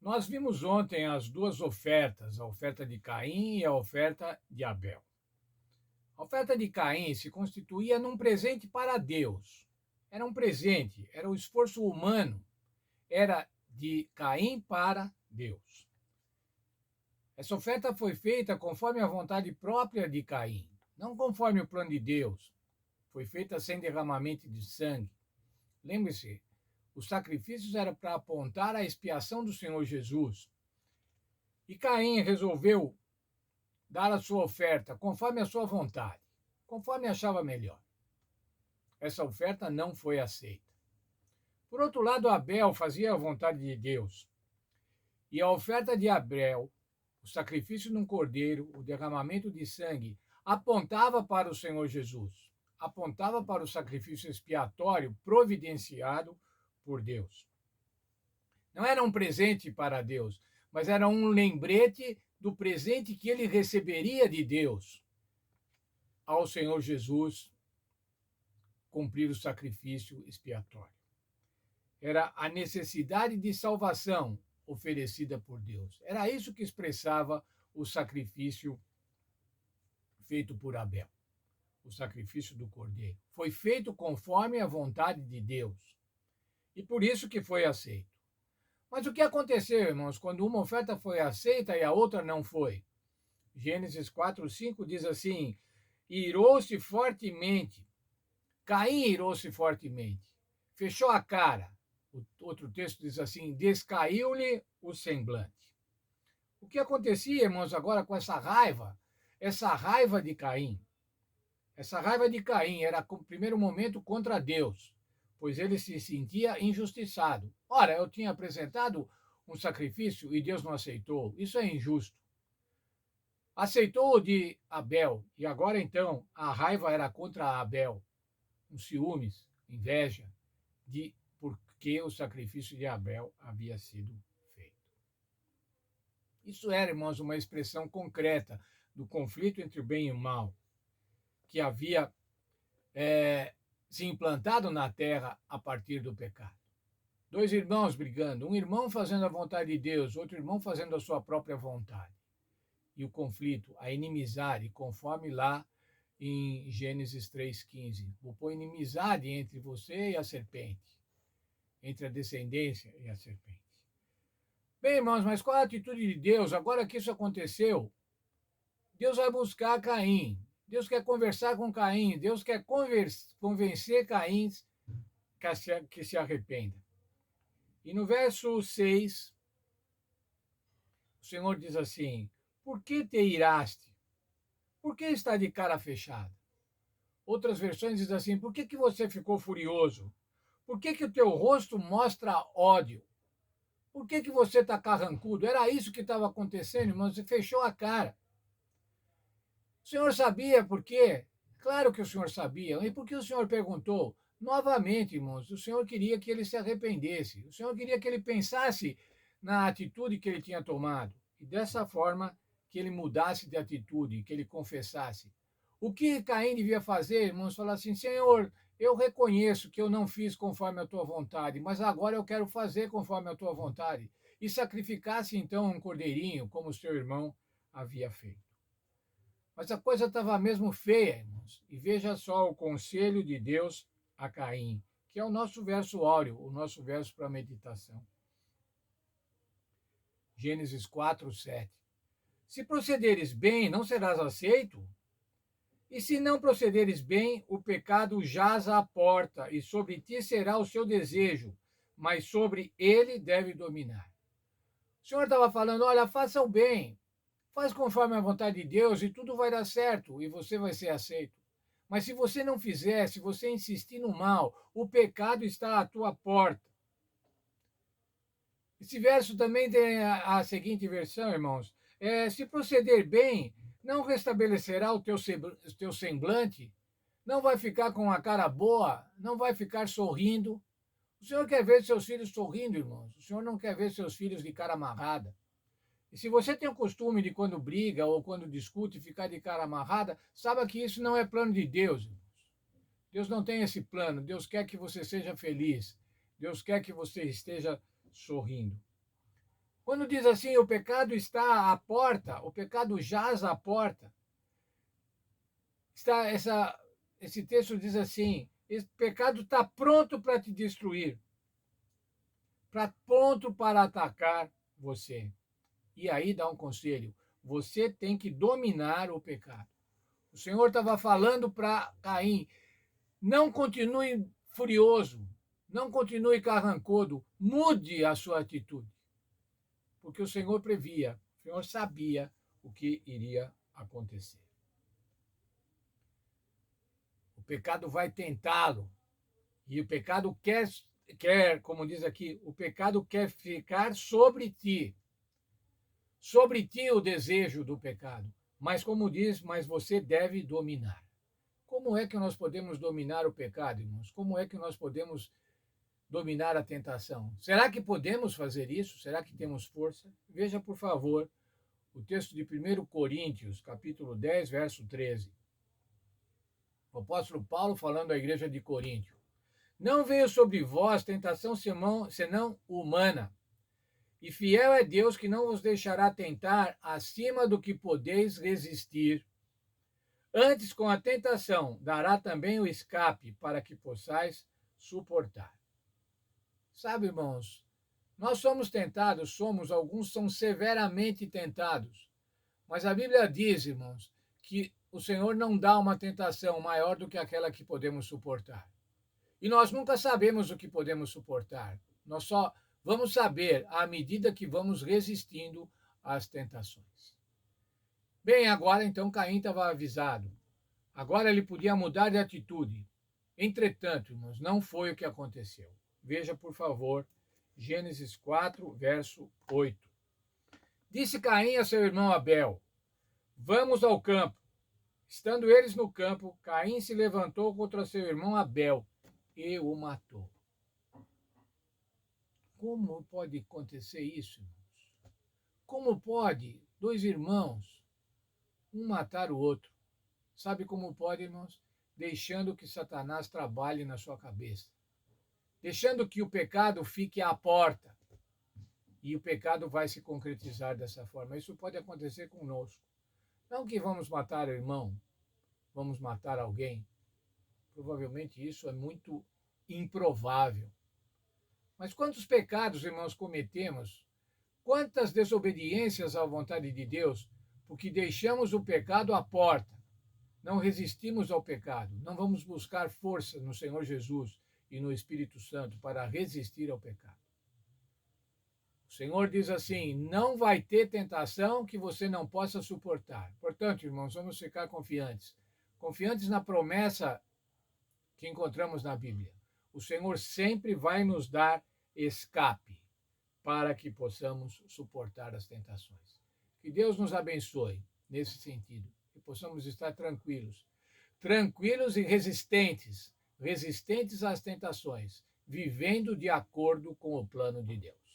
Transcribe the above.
Nós vimos ontem as duas ofertas, a oferta de Caim e a oferta de Abel. A oferta de Caim se constituía num presente para Deus. Era um presente, era o esforço humano, era de Caim para Deus. Essa oferta foi feita conforme a vontade própria de Caim, não conforme o plano de Deus. Foi feita sem derramamento de sangue. Lembre-se, os sacrifícios eram para apontar a expiação do Senhor Jesus. E Caim resolveu dar a sua oferta conforme a sua vontade, conforme achava melhor. Essa oferta não foi aceita. Por outro lado, Abel fazia a vontade de Deus. E a oferta de Abel, o sacrifício de um cordeiro, o derramamento de sangue, apontava para o Senhor Jesus, apontava para o sacrifício expiatório providenciado por Deus. Não era um presente para Deus, mas era um lembrete do presente que ele receberia de Deus ao Senhor Jesus cumprir o sacrifício expiatório. Era a necessidade de salvação oferecida por Deus. Era isso que expressava o sacrifício feito por Abel, o sacrifício do cordeiro. Foi feito conforme a vontade de Deus. E por isso que foi aceito. Mas o que aconteceu, irmãos, quando uma oferta foi aceita e a outra não foi? Gênesis 4:5 diz assim: irou-se fortemente. Caim irou-se fortemente. Fechou a cara. O outro texto diz assim: descaiu-lhe o semblante. O que acontecia, irmãos, agora com essa raiva? Essa raiva de Caim. Essa raiva de Caim era, no primeiro momento, contra Deus, pois ele se sentia injustiçado. Ora, eu tinha apresentado um sacrifício e Deus não aceitou. Isso é injusto. Aceitou o de Abel, e agora então a raiva era contra Abel, um ciúmes, inveja, de porque o sacrifício de Abel havia sido feito. Isso era, irmãos, uma expressão concreta do conflito entre o bem e o mal, que havia se implantado na terra a partir do pecado. Dois irmãos brigando, um irmão fazendo a vontade de Deus, outro irmão fazendo a sua própria vontade. E o conflito, a inimizade, conforme lá em Gênesis 3:15. Vou pôr inimizade entre você e a serpente, entre a descendência e a serpente. Bem, irmãos, mas qual a atitude de Deus? Agora que isso aconteceu, Deus vai buscar Caim. Deus quer conversar com Caim. Deus quer convencer Caim que se arrependa. E no verso 6, o Senhor diz assim: por que te iraste? Por que está de cara fechada? Outras versões dizem assim: por que você ficou furioso? Por que o teu rosto mostra ódio? Por que você está carrancudo? Era isso que estava acontecendo, irmão. Você fechou a cara. O senhor sabia por quê? Claro que o senhor sabia. E por que o senhor perguntou? Novamente, irmãos, o senhor queria que ele se arrependesse. O senhor queria que ele pensasse na atitude que ele tinha tomado. E dessa forma, que ele mudasse de atitude, que ele confessasse. O que Caim devia fazer, irmãos? Falar assim: Senhor, eu reconheço que eu não fiz conforme a tua vontade, mas agora eu quero fazer conforme a tua vontade. E sacrificasse então um cordeirinho, como o seu irmão havia feito. Mas a coisa estava mesmo feia, irmãos. E veja só o conselho de Deus a Caim, que é o nosso verso áureo, o nosso verso para meditação. Gênesis 4:7. Se procederes bem, não serás aceito? E se não procederes bem, o pecado jaz à porta, e sobre ti será o seu desejo, mas sobre ele deve dominar. O Senhor estava falando: olha, faça o bem, faz conforme a vontade de Deus e tudo vai dar certo e você vai ser aceito. Mas se você não fizer, se você insistir no mal, o pecado está à tua porta. Esse verso também tem a seguinte versão, irmãos: se proceder bem, não restabelecerá o teu semblante, não vai ficar com a cara boa, não vai ficar sorrindo. O Senhor quer ver seus filhos sorrindo, irmãos. O Senhor não quer ver seus filhos de cara amarrada. E se você tem o costume de, quando briga ou quando discute, ficar de cara amarrada, saiba que isso não é plano de Deus, irmãos. Deus não tem esse plano. Deus quer que você seja feliz. Deus quer que você esteja sorrindo. Quando diz assim, o pecado está à porta, o pecado jaz à porta, esse texto diz assim, esse pecado está pronto para te destruir, pronto para atacar você. E aí dá um conselho, você tem que dominar o pecado. O Senhor estava falando para Caim, não continue furioso, não continue carrancudo, mude a sua atitude. Porque o Senhor previa, o Senhor sabia o que iria acontecer. O pecado vai tentá-lo. E o pecado quer, como diz aqui, o pecado quer ficar sobre ti. Sobre ti o desejo do pecado. Mas como diz, mas você deve dominar. Como é que nós podemos dominar o pecado, irmãos? Como é que nós podemos dominar a tentação? Será que podemos fazer isso? Será que temos força? Veja, por favor, o texto de 1 Coríntios, capítulo 10, verso 13. O apóstolo Paulo falando à igreja de Coríntio. Não veio sobre vós tentação senão humana. E fiel é Deus que não vos deixará tentar acima do que podeis resistir. Antes, com a tentação, dará também o escape para que possais suportar. Sabe, irmãos, nós somos tentados, alguns são severamente tentados. Mas a Bíblia diz, irmãos, que o Senhor não dá uma tentação maior do que aquela que podemos suportar. E nós nunca sabemos o que podemos suportar. Nós só vamos saber à medida que vamos resistindo às tentações. Bem, agora então Caim estava avisado. Agora ele podia mudar de atitude. Entretanto, irmãos, não foi o que aconteceu. Veja, por favor, Gênesis 4, verso 8. Disse Caim a seu irmão Abel: vamos ao campo. Estando eles no campo, Caim se levantou contra seu irmão Abel e o matou. Como pode acontecer isso, irmãos? Como pode dois irmãos, um matar o outro? Sabe como pode, irmãos? Deixando que Satanás trabalhe na sua cabeça. Deixando que o pecado fique à porta. E o pecado vai se concretizar dessa forma. Isso pode acontecer conosco. Não que vamos matar o irmão, vamos matar alguém. Provavelmente isso é muito improvável. Mas quantos pecados, irmãos, cometemos? Quantas desobediências à vontade de Deus, porque deixamos o pecado à porta. Não resistimos ao pecado. Não vamos buscar força no Senhor Jesus e no Espírito Santo para resistir ao pecado. O Senhor diz assim: não vai ter tentação que você não possa suportar. Portanto, irmãos, vamos ficar confiantes. Confiantes na promessa que encontramos na Bíblia. O Senhor sempre vai nos dar escape para que possamos suportar as tentações. Que Deus nos abençoe nesse sentido, que possamos estar tranquilos e resistentes às tentações, vivendo de acordo com o plano de Deus.